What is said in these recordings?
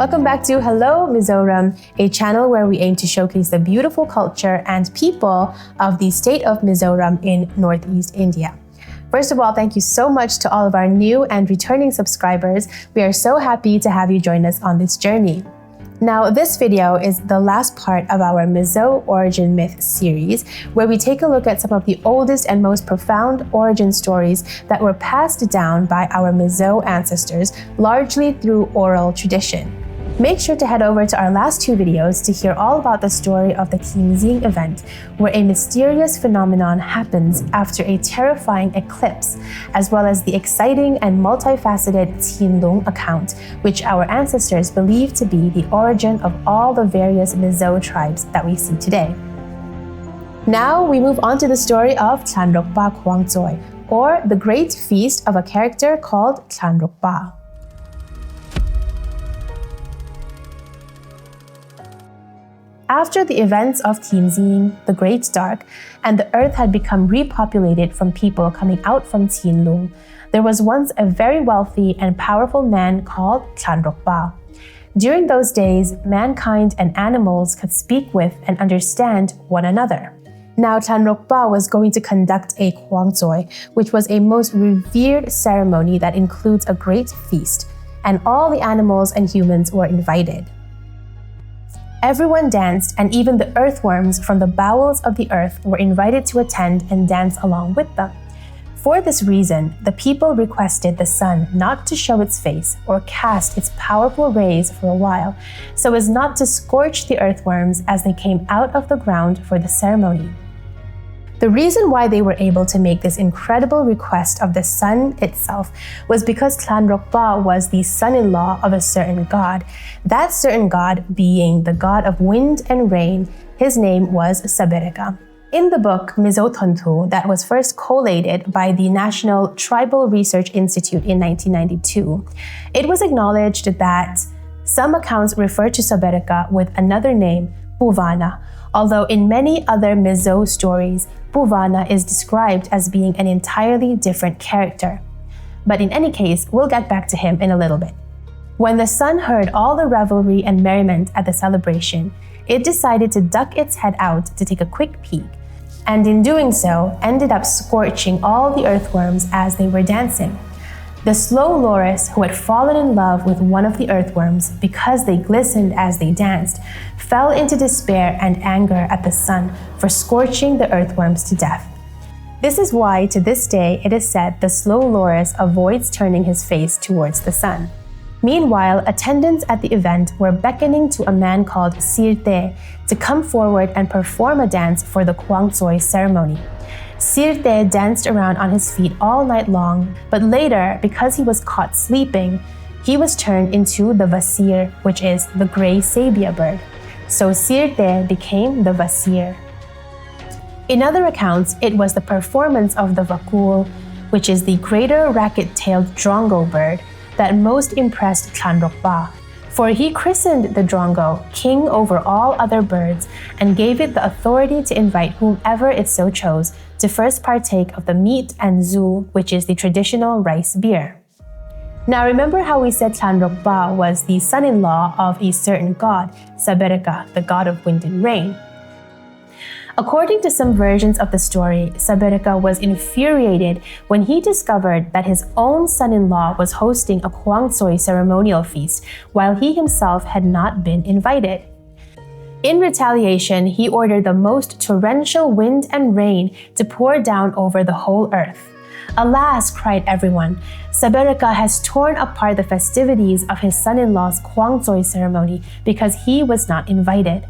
Welcome back to Hello Mizoram, a channel where we aim to showcase the beautiful culture and people of the state of Mizoram in Northeast India. First of all, thank you so much to all of our new and returning subscribers. We are so happy to have you join us on this journey. Now, this video is the last part of our Mizo Origin Myth Series, where we take a look at some of the oldest and most profound origin stories that were passed down by our Mizo ancestors, largely through oral tradition. Make sure to head over to our last two videos to hear all about the story of the Qingxing event, where a mysterious phenomenon happens after a terrifying eclipse, as well as the exciting and multifaceted Qinlong account, which our ancestors believe to be the origin of all the various Mizo tribes that we see today. Now we move on to the story of Thlanrawkpa Khuangchawi, or the great feast of a character called Thlanrawkpa. After the events of Qingxing, the Great Dark, and the earth had become repopulated from people coming out from Qinlong, there was once a very wealthy and powerful man called Thlanrawkpa. During those days, mankind and animals could speak with and understand one another. Now, Thlanrawkpa was going to conduct a Khuangchawi, which was a most revered ceremony that includes a great feast, and all the animals and humans were invited. Everyone danced, and even the earthworms from the bowels of the earth were invited to attend and dance along with them. For this reason, the people requested the sun not to show its face or cast its powerful rays for a while, so as not to scorch the earthworms as they came out of the ground for the ceremony. The reason why they were able to make this incredible request of the sun itself was because Thlanrawkpa was the son-in-law of a certain god. That certain god being the god of wind and rain. His name was Sabereka. In the book Mizo that was first collated by the National Tribal Research Institute in 1992, it was acknowledged that some accounts refer to Sabereka with another name, Bhuvana, although in many other Mizo stories, Bhuvana is described as being an entirely different character. But in any case, we'll get back to him in a little bit. When the sun heard all the revelry and merriment at the celebration, it decided to duck its head out to take a quick peek, and in doing so, ended up scorching all the earthworms as they were dancing. The slow loris, who had fallen in love with one of the earthworms because they glistened as they danced, fell into despair and anger at the sun for scorching the earthworms to death. This is why, to this day, it is said the slow loris avoids turning his face towards the sun. Meanwhile, attendants at the event were beckoning to a man called Sirte to come forward and perform a dance for the Khuangchawi ceremony. Sirte danced around on his feet all night long, but later, because he was caught sleeping, he was turned into the Vasir, which is the gray sabia bird. So Sirte became the Vasir. In other accounts, it was the performance of the Vakul, which is the greater racket-tailed drongo bird, that most impressed Thlanrawkpa, for he christened the drongo king over all other birds and gave it the authority to invite whomever it so chose to first partake of the meat and zu, which is the traditional rice beer. Now remember how we said Thlanrawkpa was the son-in-law of a certain god, Sabereka, the god of wind and rain. According to some versions of the story, Sabereka was infuriated when he discovered that his own son-in-law was hosting a Khuangchawi ceremonial feast while he himself had not been invited. In retaliation, he ordered the most torrential wind and rain to pour down over the whole earth. Alas, cried everyone, Sabereka has torn apart the festivities of his son-in-law's Khuangchawi ceremony because he was not invited.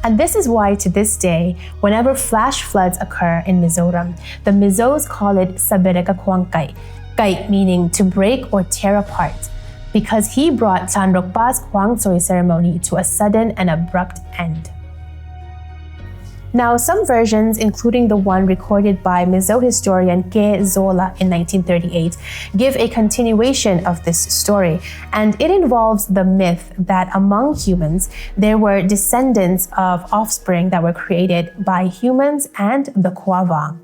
And this is why, to this day, whenever flash floods occur in Mizoram, the Mizos call it Sabereka Khuangkai, kai meaning to break or tear apart, because he brought Thlanrawkpa's Khuangchawi ceremony to a sudden and abrupt end. Now, some versions, including the one recorded by Mizo historian Ke Zola in 1938, give a continuation of this story, and it involves the myth that among humans, there were descendants of offspring that were created by humans and the Khua Vang.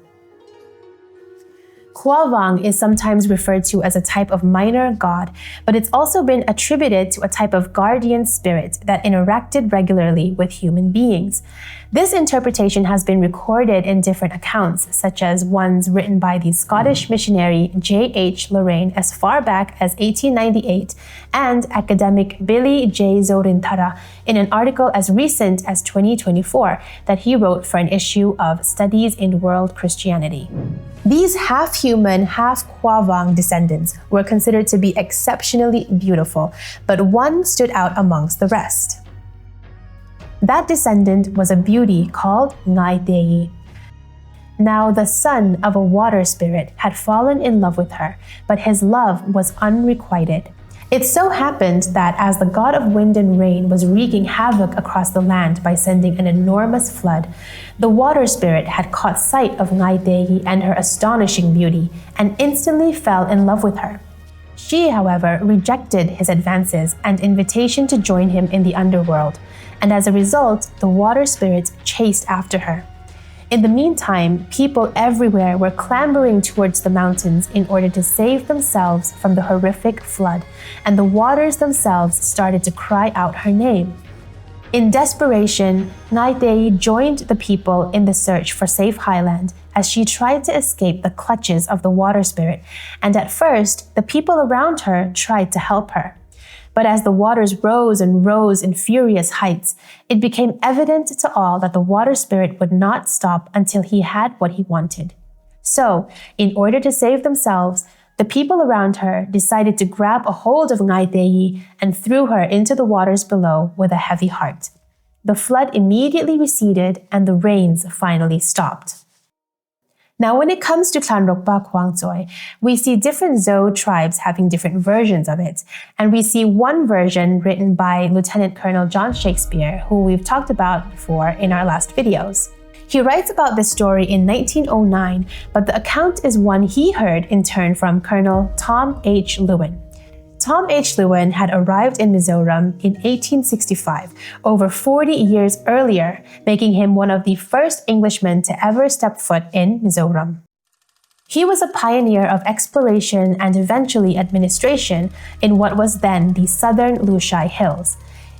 Khuangchawi is sometimes referred to as a type of minor god, but it's also been attributed to a type of guardian spirit that interacted regularly with human beings. This interpretation has been recorded in different accounts, such as ones written by the Scottish missionary J.H. Lorraine as far back as 1898 and academic Billy J. Zorintara in an article as recent as 2024 that he wrote for an issue of Studies in World Christianity. These half-human, half-Khuangchawi descendants were considered to be exceptionally beautiful, but one stood out amongst the rest. That descendant was a beauty called Ngai Teyi. Now the son of a water spirit had fallen in love with her, but his love was unrequited. It so happened that as the god of wind and rain was wreaking havoc across the land by sending an enormous flood, the water spirit had caught sight of Ngai Teyi and her astonishing beauty and instantly fell in love with her. She, however, rejected his advances and invitation to join him in the underworld, and as a result, the water spirits chased after her. In the meantime, people everywhere were clambering towards the mountains in order to save themselves from the horrific flood, and the waters themselves started to cry out her name. In desperation, Ngai Teyi joined the people in the search for safe highland as she tried to escape the clutches of the water spirit, and at first, the people around her tried to help her. But as the waters rose and rose in furious heights, it became evident to all that the water spirit would not stop until he had what he wanted. So, in order to save themselves, the people around her decided to grab a hold of Ngai Teyi and threw her into the waters below with a heavy heart. The flood immediately receded and the rains finally stopped. Now, when it comes to Thlanrawkpa Khuangchawi, we see different Zo tribes having different versions of it, and we see one version written by Lieutenant Colonel John Shakespeare, who we've talked about before in our last videos. He writes about this story in 1909, but the account is one he heard in turn from Colonel Tom H. Lewin. Tom H. Lewin had arrived in Mizoram in 1865, over 40 years earlier, making him one of the first Englishmen to ever step foot in Mizoram. He was a pioneer of exploration and eventually administration in what was then the southern Lushai Hills.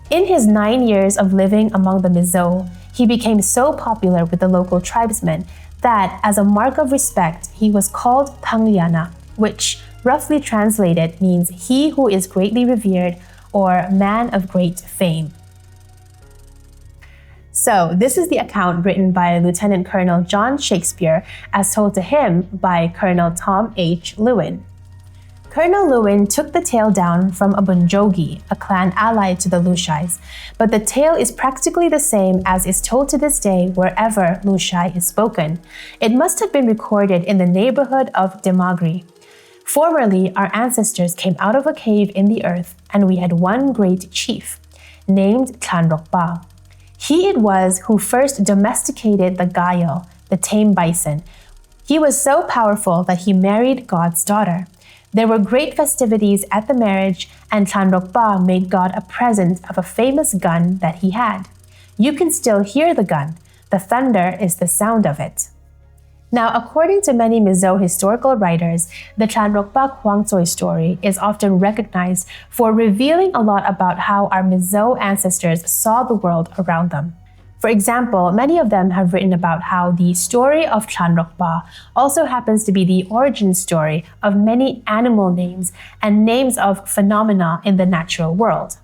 In his 9 years of living among the Mizo, he became so popular with the local tribesmen that, as a mark of respect, he was called Thlanrawkpa, which, roughly translated, means he who is greatly revered or man of great fame. So this is the account written by Lieutenant Colonel John Shakespeare as told to him by Colonel Tom H. Lewin. Colonel Lewin took the tale down from a Bunjogi, a clan allied to the Lushais, but the tale is practically the same as is told to this day wherever Lushai is spoken. It must have been recorded in the neighborhood of Demagri. Formerly, our ancestors came out of a cave in the earth, and we had one great chief, named Thlanrawkpa. He it was who first domesticated the gayal, the tame bison. He was so powerful that he married God's daughter. There were great festivities at the marriage, and Thlanrawkpa made God a present of a famous gun that he had. You can still hear the gun. The thunder is the sound of it. Now, according to many Mizo historical writers, the Thlanrawkpa Khuangchawi story is often recognized for revealing a lot about how our Mizo ancestors saw the world around them. For example, many of them have written about how the story of Thlanrawkpa also happens to be the origin story of many animal names and names of phenomena in the natural world.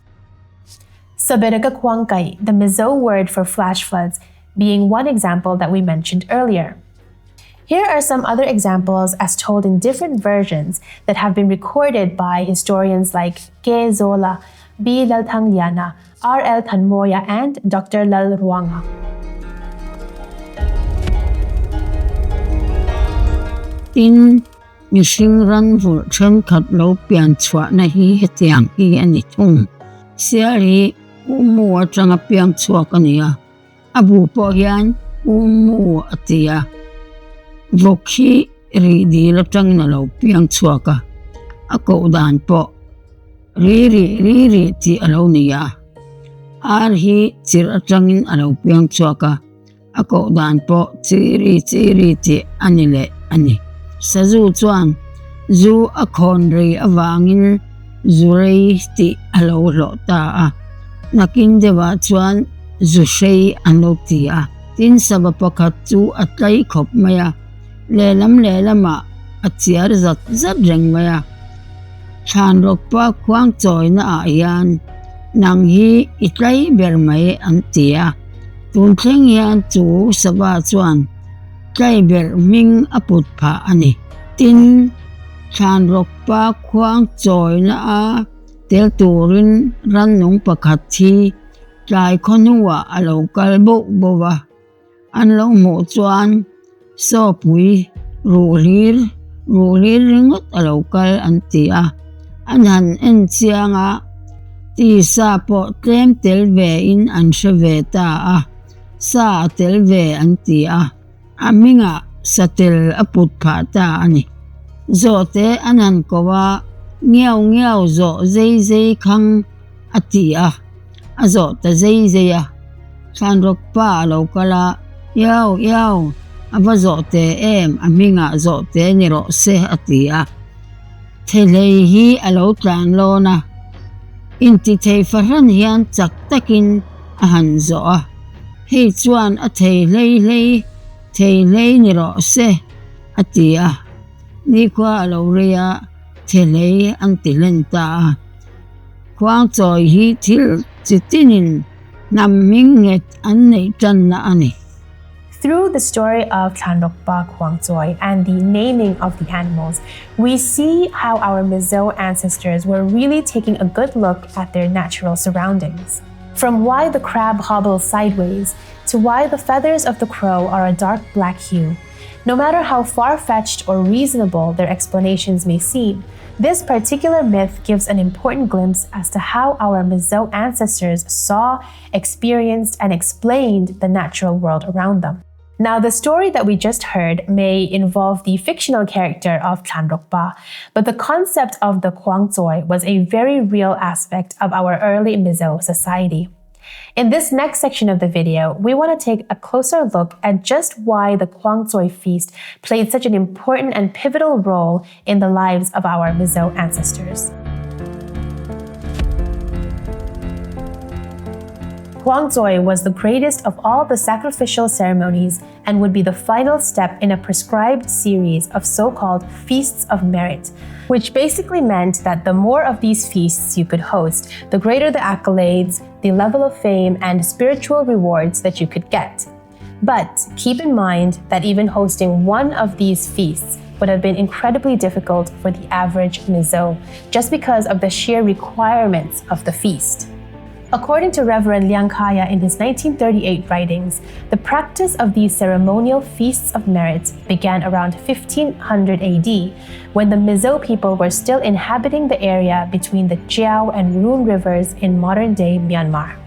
Saberaga Khuangchawi, the Mizo word for flash floods, being one example that we mentioned earlier. Here are some other examples as told in different versions that have been recorded by historians like K. Zola, B. Laltangliana, R. L. Tanmoya, and Dr. Thlanrawkpa. In Mizoram vụ chân thật lâu biên chua na hi tiang hi ani thung. Siari mua changa biên chua kania. Abu po yan mua atia. Vokhi ri di la chang na lo piang chua ka ako dan po ri ti alo niya ar hi chir changin alo piang chua ka ako dan po chiri ti anile ani sa zu chuan zu a khon rei awangin zu rei ti alo lo ta a nakin dewa chuan zu rei an lo ti a tin saba pakhat chu atlai khop maya lelama a chiar zat reng maya Thlanrawkpa Khuangchawi na a yan nang hi itlai ber mai an ti a tunthleng yan chu saba chuan tlai ber ming a put pha ani tin Thlanrawkpa Khuangchawi na a tel turin ran nung pakhat hi tlai khonua alo kal bowa an lo mu chuan so pui rulir ringot alo kal an ti a an han en chianga ti sa po tlem tel ve in an hre ve ta a sa tel ve an ti a aminga sa tel a put pha ta ani zo te an han kowa ngiao zo zei khang a ti a zo ta zei a Thlanrawkpa alo kala yaw ava zo te em aminga zo te ni ro se a ti a thelei hi alo tlan lo na inti thei faran hian chak takin a han zo a hei chuan a thelei ni ro se a ti a ni kwa alo ria thelei an ti len ta Khuangchawi hi thil chitinin nam minget an nei tan na ani. Through the story of Thlanrawkpa Khuangchawi and the naming of the animals, we see how our Mizo ancestors were really taking a good look at their natural surroundings. From why the crab hobbles sideways, to why the feathers of the crow are a dark black hue. No matter how far-fetched or reasonable their explanations may seem, this particular myth gives an important glimpse as to how our Mizo ancestors saw, experienced, and explained the natural world around them. Now, the story that we just heard may involve the fictional character of Thlanrawkpa, but the concept of the Khuangchawi was a very real aspect of our early Mizo society. In this next section of the video, we want to take a closer look at just why the Khuangchawi feast played such an important and pivotal role in the lives of our Mizo ancestors. Khuangchawi was the greatest of all the sacrificial ceremonies and would be the final step in a prescribed series of so-called feasts of merit, which basically meant that the more of these feasts you could host, the greater the accolades, the level of fame, and spiritual rewards that you could get. But keep in mind that even hosting one of these feasts would have been incredibly difficult for the average Mizo, just because of the sheer requirements of the feast. According to Reverend Liang Kaya in his 1938 writings, the practice of these ceremonial feasts of merit began around 1500 AD, when the Mizo people were still inhabiting the area between the Jiao and Rune rivers in modern-day Myanmar.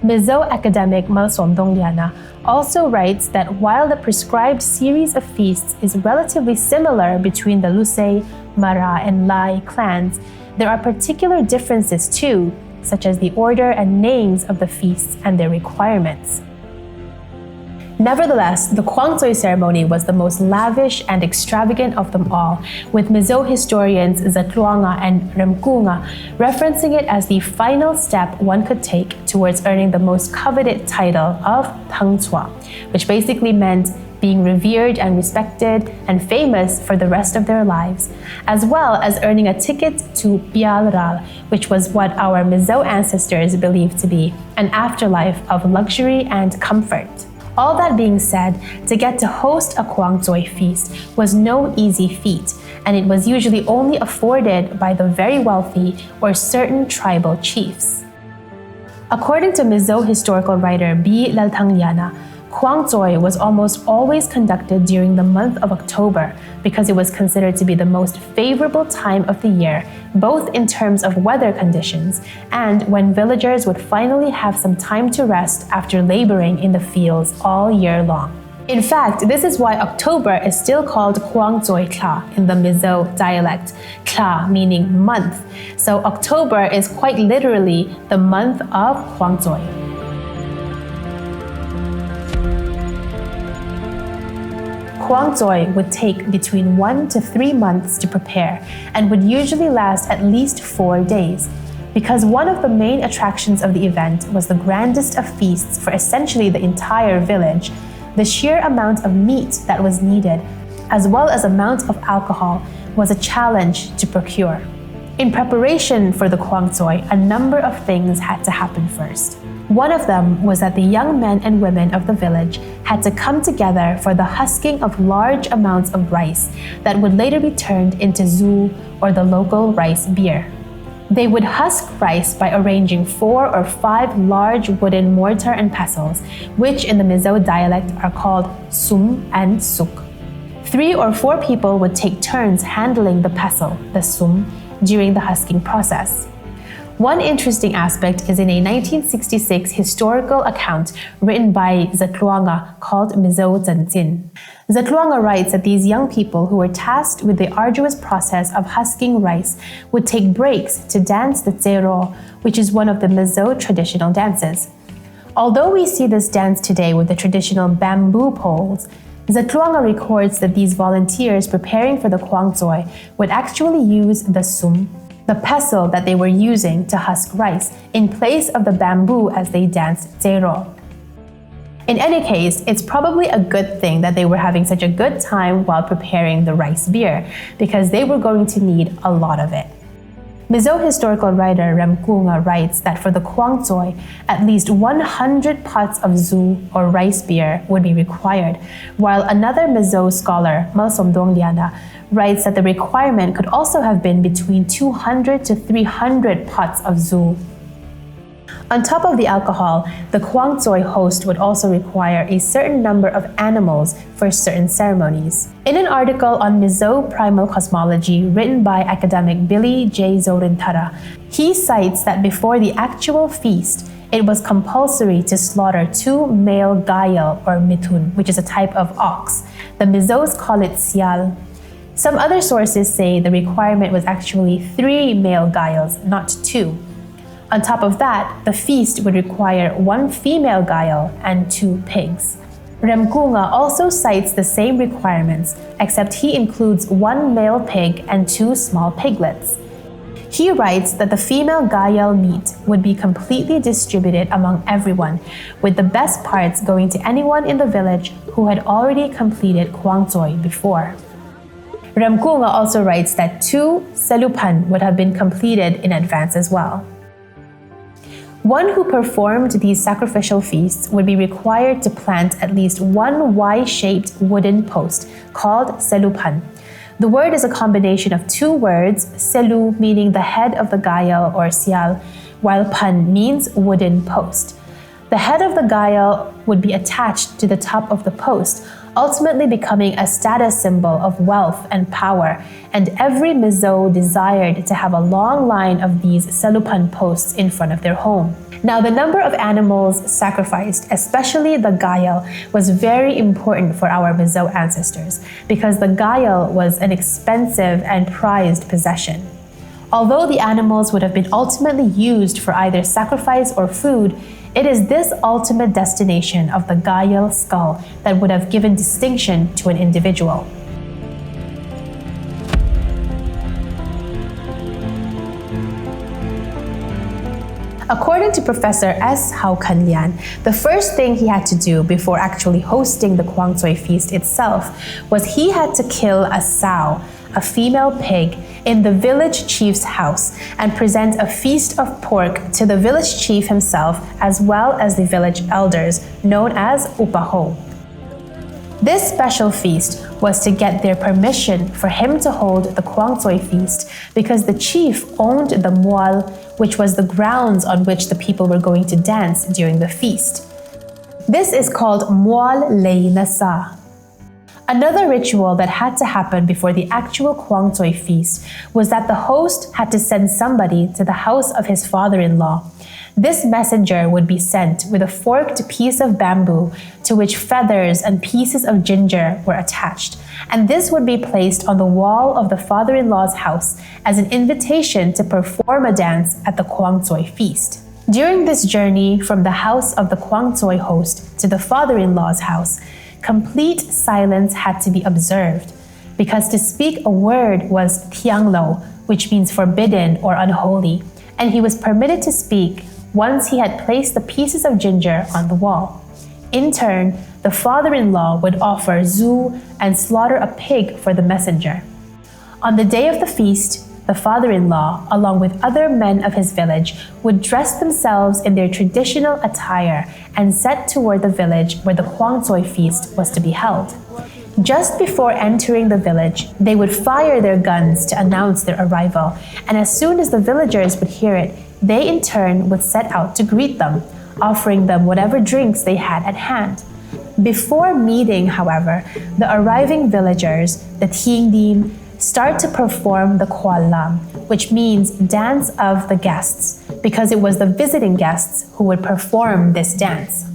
Mizo academic Mizo Origin also writes that while the prescribed series of feasts is relatively similar between the Lusei, Mara, and Lai clans, there are particular differences too, such as the order and names of the feasts and their requirements. Nevertheless, the Khuangchawi ceremony was the most lavish and extravagant of them all, with Mizo historians Zatluanga and Remkunga referencing it as the final step one could take towards earning the most coveted title of Thangchwa, which basically meant being revered and respected and famous for the rest of their lives, as well as earning a ticket to Bialral, which was what our Mizo ancestors believed to be an afterlife of luxury and comfort. All that being said, to get to host a Khuangchawi feast was no easy feat, and it was usually only afforded by the very wealthy or certain tribal chiefs. According to Mizo historical writer B. Laltangyana, Khuangchawi was almost always conducted during the month of October because it was considered to be the most favorable time of the year, both in terms of weather conditions and when villagers would finally have some time to rest after laboring in the fields all year long. In fact, this is why October is still called Khuangchawi Kla in the Mizo dialect, Kla meaning month. So October is quite literally the month of Khuangchawi. Khuangchawi would take between 1 to 3 months to prepare and would usually last at least 4 days. Because one of the main attractions of the event was the grandest of feasts for essentially the entire village, the sheer amount of meat that was needed, as well as amount of alcohol, was a challenge to procure. In preparation for the Khuangchawi, a number of things had to happen first. One of them was that the young men and women of the village had to come together for the husking of large amounts of rice that would later be turned into zhu, or the local rice beer. They would husk rice by arranging 4 or 5 large wooden mortar and pestles, which in the Mizo dialect are called sum and suk. 3 or 4 people would take turns handling the pestle, the sum, during the husking process. One interesting aspect is in a 1966 historical account written by Thlanrawkpa called Mizo Origin. Thlanrawkpa writes that these young people who were tasked with the arduous process of husking rice would take breaks to dance the zero, which is one of the Mizo traditional dances. Although we see this dance today with the traditional bamboo poles, Thlanrawkpa records that these volunteers preparing for the Khuangchawi would actually use the sum, the pestle that they were using to husk rice, in place of the bamboo as they danced zero. In any case, it's probably a good thing that they were having such a good time while preparing the rice beer, because they were going to need a lot of it. Mizo historical writer Thlanrawkpa writes that for the Khuangchawi, at least 100 pots of zhu, or rice beer, would be required, while another Mizo scholar, Malsomdongliana, writes that the requirement could also have been between 200 to 300 pots of zhu. On top of the alcohol, the Khuangchawi host would also require a certain number of animals for certain ceremonies. In an article on Mizo primal cosmology written by academic Billy J. Zorintara, he cites that before the actual feast, it was compulsory to slaughter 2 male gayal or mithun, which is a type of ox. The Mizos call it sial. Some other sources say the requirement was actually 3 male gayals, not 2. On top of that, the feast would require 1 female gayal and 2 pigs. Thlanrawkpa also cites the same requirements, except he includes 1 male pig and 2 small piglets. He writes that the female gayal meat would be completely distributed among everyone, with the best parts going to anyone in the village who had already completed Khuangchawi before. Thlanrawkpa also writes that 2 selupan would have been completed in advance as well. One who performed these sacrificial feasts would be required to plant at least 1 Y-shaped wooden post called selupan. The word is a combination of 2 words, selu meaning the head of the gayal or sial, while pan means wooden post. The head of the gayal would be attached to the top of the post, ultimately becoming a status symbol of wealth and power, and every Mizo desired to have a long line of these selupan posts in front of their home. Now, the number of animals sacrificed, especially the gayal, was very important for our Mizo ancestors, because the gayal was an expensive and prized possession. Although the animals would have been ultimately used for either sacrifice or food, it is this ultimate destination of the gayal skull that would have given distinction to an individual. According to Professor S. Hao Kanlian, the first thing he had to do before actually hosting the Khuangchawi feast itself was he had to kill a sow, a female pig, in the village chief's house and present a feast of pork to the village chief himself as well as the village elders, known as upaho. This special feast was to get their permission for him to hold the Khuangchawi feast, because the chief owned the mual, which was the grounds on which the people were going to dance during the feast. This is called mual lei nasa. Another ritual that had to happen before the actual Khuangchawi feast was that the host had to send somebody to the house of his father-in-law. This messenger would be sent with a forked piece of bamboo to which feathers and pieces of ginger were attached, and this would be placed on the wall of the father-in-law's house as an invitation to perform a dance at the Khuangchawi feast. During this journey from the house of the Khuangchawi host to the father-in-law's house, complete silence had to be observed, because to speak a word was tianglo, which means forbidden or unholy, and he was permitted to speak once he had placed the pieces of ginger on the wall. In turn, the father-in-law would offer zu and slaughter a pig for the messenger. On the day of the feast, the father-in-law, along with other men of his village, would dress themselves in their traditional attire and set toward the village where the Khuangchawi feast was to be held. Just before entering the village, they would fire their guns to announce their arrival, and as soon as the villagers would hear it, they in turn would set out to greet them, offering them whatever drinks they had at hand. Before meeting, however, the arriving villagers, the Tingdim, start to perform the Kualam, which means dance of the guests, because it was the visiting guests who would perform this dance.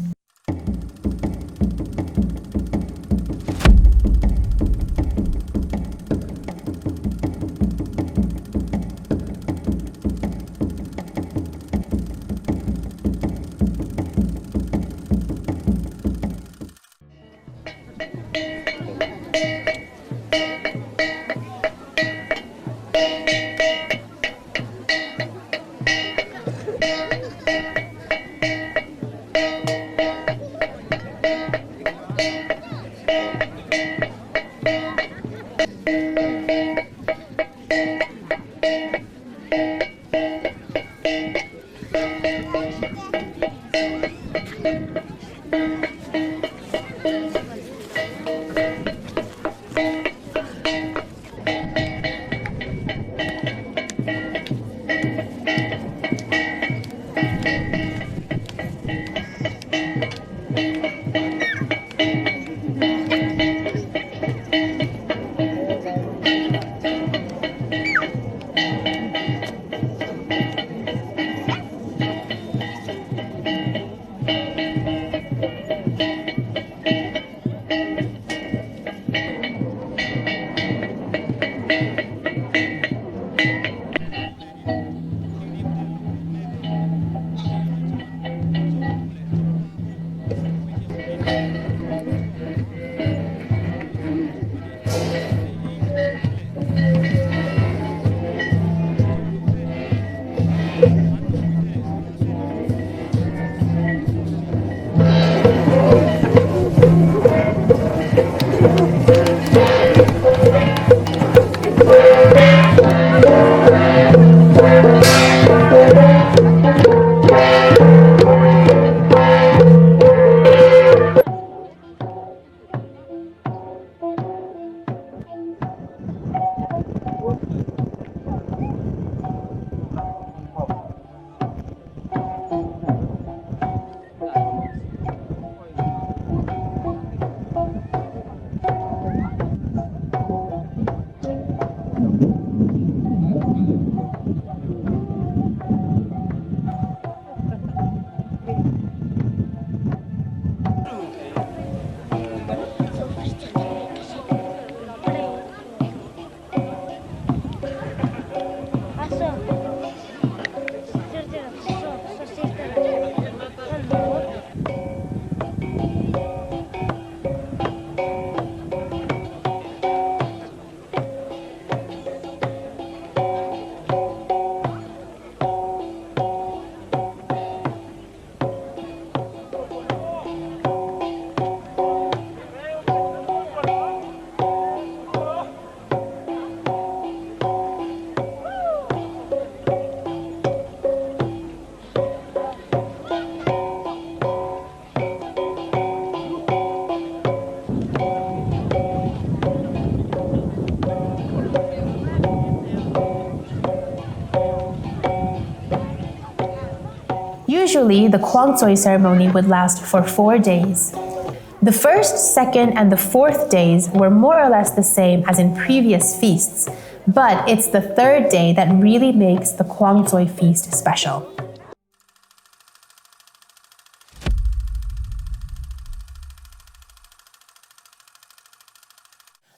Usually, the Khuangchawi ceremony would last for 4 days. The first, second, and the fourth days were more or less the same as in previous feasts, but it's the third day that really makes the Khuangchawi feast special.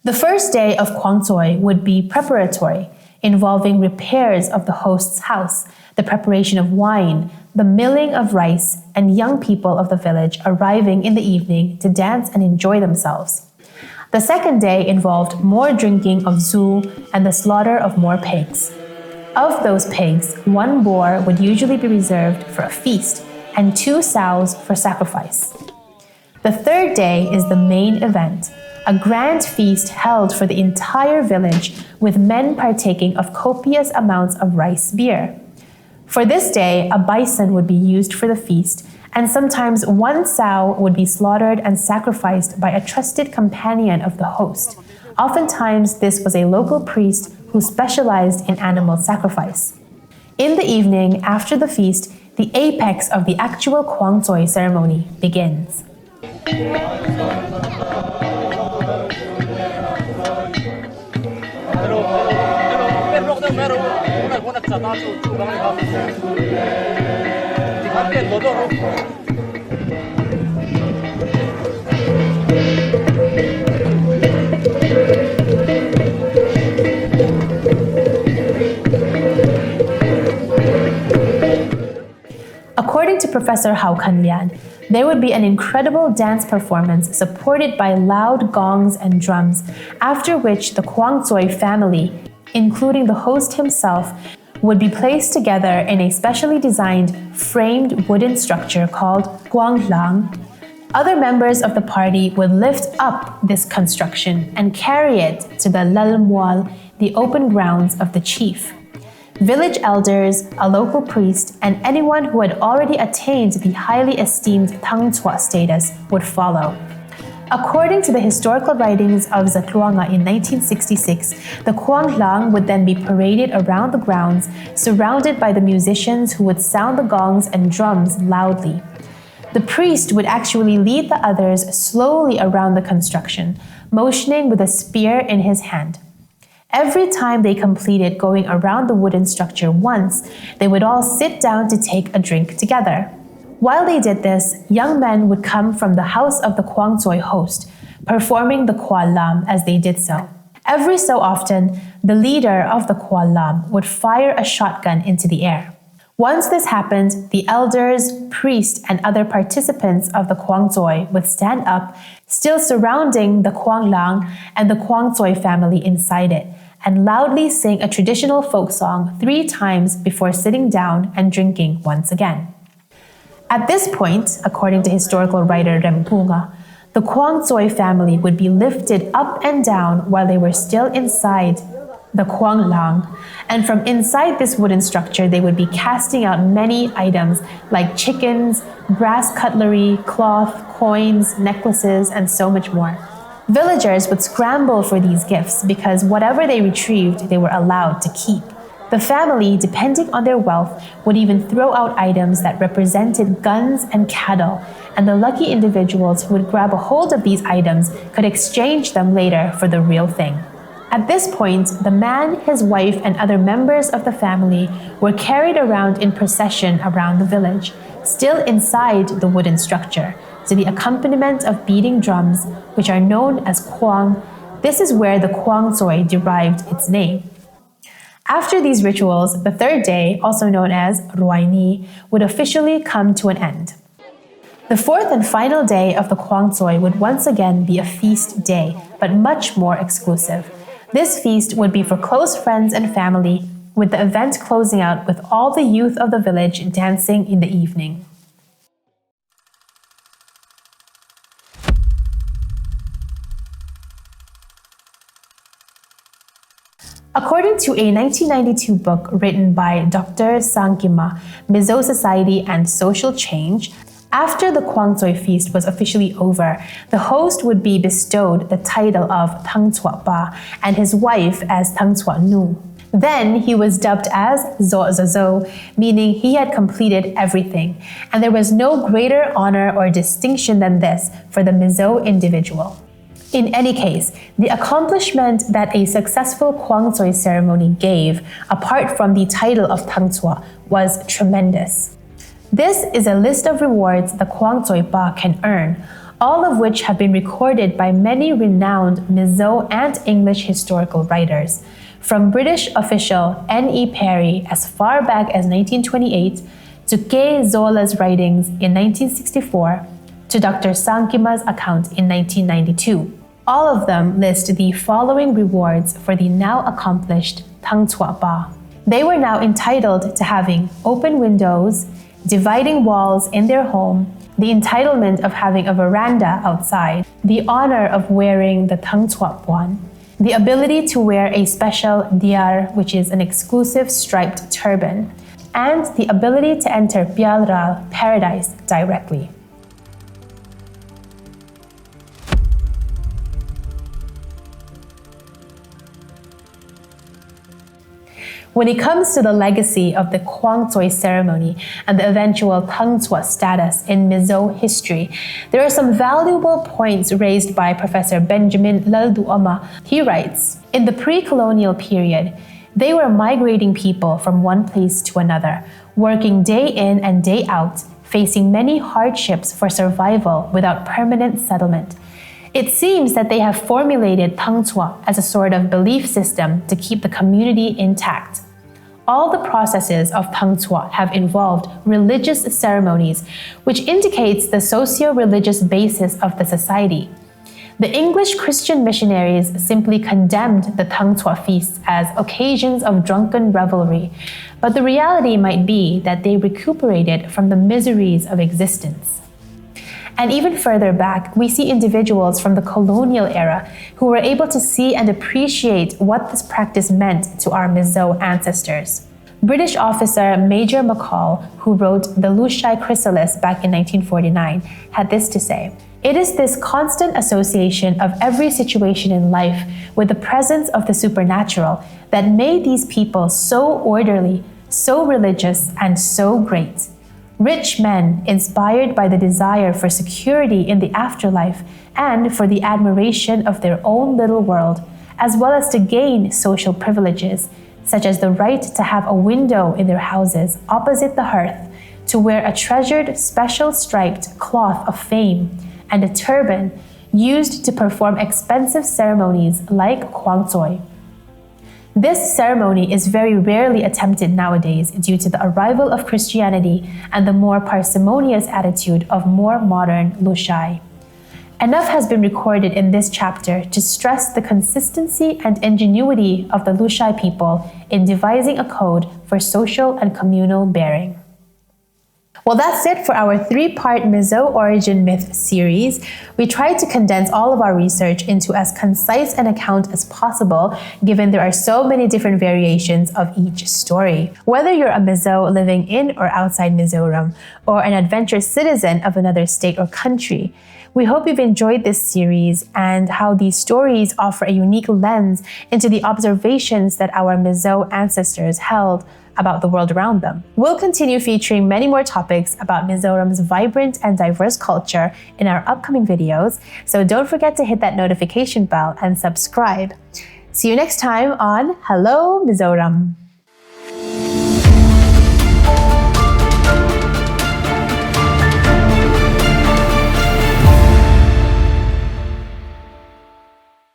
The first day of Khuangchawi would be preparatory, involving repairs of the host's house, the preparation of wine, the milling of rice, and young people of the village arriving in the evening to dance and enjoy themselves. The second day involved more drinking of zu and the slaughter of more pigs. Of those pigs, 1 boar would usually be reserved for a feast and 2 sows for sacrifice. The third day is the main event, a grand feast held for the entire village with men partaking of copious amounts of rice beer. For this day, a bison would be used for the feast, and sometimes 1 sow would be slaughtered and sacrificed by a trusted companion of the host. Oftentimes, this was a local priest who specialized in animal sacrifice. In the evening, after the feast, the apex of the actual Khuangchawi ceremony begins. According to Professor Hao Kanlian, there would be an incredible dance performance supported by loud gongs and drums, after which the Khuangchawi family, including the host himself, would be placed together in a specially designed, framed wooden structure called Huanglang. Other members of the party would lift up this construction and carry it to the Lalmual, the open grounds of the chief. Village elders, a local priest, and anyone who had already attained the highly esteemed Thlanrawkpa status would follow. According to the historical writings of Zatluanga in 1966, the Huanglang would then be paraded around the grounds, surrounded by the musicians who would sound the gongs and drums loudly. The priest would actually lead the others slowly around the construction, motioning with a spear in his hand. Every time they completed going around the wooden structure once, they would all sit down to take a drink together. While they did this, young men would come from the house of the Khuangchawi host, performing the Kwa Lam as they did so. Every so often, the leader of the Kwa Lam would fire a shotgun into the air. Once this happened, the elders, priest, and other participants of the Khuangchawi would stand up, still surrounding the Kuang Lang and the Khuangchawi family inside it, and loudly sing a traditional folk song 3 times before sitting down and drinking once again. At this point, according to historical writer Rempunga, the Khuangchawi family would be lifted up and down while they were still inside the Kuang Lang, and from inside this wooden structure they would be casting out many items like chickens, brass cutlery, cloth, coins, necklaces, and so much more. Villagers would scramble for these gifts because whatever they retrieved they were allowed to keep. The family, depending on their wealth, would even throw out items that represented guns and cattle, and the lucky individuals who would grab a hold of these items could exchange them later for the real thing. At this point, the man, his wife, and other members of the family were carried around in procession around the village, still inside the wooden structure, to the accompaniment of beating drums, which are known as Kuang. This is where the Khuangchawi derived its name. After these rituals, the third day, also known as Ruaini, would officially come to an end. The fourth and final day of the Khuangchawi would once again be a feast day, but much more exclusive. This feast would be for close friends and family, with the event closing out with all the youth of the village dancing in the evening. According to a 1992 book written by Dr. Sangkima, Mizo Society and Social Change, after the Khuangchawi feast was officially over, the host would be bestowed the title of Thlanrawkpa and his wife as Thlanrawknu. Then he was dubbed as Zozozo, meaning he had completed everything, and there was no greater honor or distinction than this for the Mizo individual. In any case, the accomplishment that a successful Khuangchawi ceremony gave, apart from the title of Thlanrawkpa, was tremendous. This is a list of rewards the Khuangchawi Ba can earn, all of which have been recorded by many renowned Mizo and English historical writers, from British official N.E. Parry as far back as 1928 to Ke Zola's writings in 1964, to Dr. Sankima's account in 1992. All of them list the following rewards for the now accomplished Thlanrawkpa. They were now entitled to having open windows, dividing walls in their home, the entitlement of having a veranda outside, the honor of wearing the Thlanrawkpa, the ability to wear a special diyar, which is an exclusive striped turban, and the ability to enter Pyalral, paradise, directly. When it comes to the legacy of the Khuangchawi ceremony and the eventual Thlanrawkpa status in Mizo history, there are some valuable points raised by Professor Benjamin Lalduoma. He writes, in the pre-colonial period, they were migrating people from one place to another, working day in and day out, facing many hardships for survival without permanent settlement. It seems that they have formulated Thlanrawkpa as a sort of belief system to keep the community intact. All the processes of Thlanrawkpa have involved religious ceremonies, which indicates the socio-religious basis of the society. The English Christian missionaries simply condemned the Thlanrawkpa feasts as occasions of drunken revelry, but the reality might be that they recuperated from the miseries of existence. And even further back, we see individuals from the colonial era who were able to see and appreciate what this practice meant to our Mizo ancestors. British officer Major McCall, who wrote the Lushai Chrysalis back in 1949, had this to say: "It is this constant association of every situation in life with the presence of the supernatural that made these people so orderly, so religious, and so great. Rich men inspired by the desire for security in the afterlife and for the admiration of their own little world, as well as to gain social privileges, such as the right to have a window in their houses opposite the hearth, to wear a treasured special striped cloth of fame, and a turban used to perform expensive ceremonies like Khuangchawi. This ceremony is very rarely attempted nowadays due to the arrival of Christianity and the more parsimonious attitude of more modern Lushai. Enough has been recorded in this chapter to stress the consistency and ingenuity of the Lushai people in devising a code for social and communal bearing." Well, that's it for our 3-part Mizo Origin Myth series. We tried to condense all of our research into as concise an account as possible, given there are so many different variations of each story. Whether you're a Mizo living in or outside Mizoram, or an adventurous citizen of another state or country, we hope you've enjoyed this series and how these stories offer a unique lens into the observations that our Mizo ancestors held about the world around them. We'll continue featuring many more topics about Mizoram's vibrant and diverse culture in our upcoming videos, so don't forget to hit that notification bell and subscribe. See you next time on Hello Mizoram!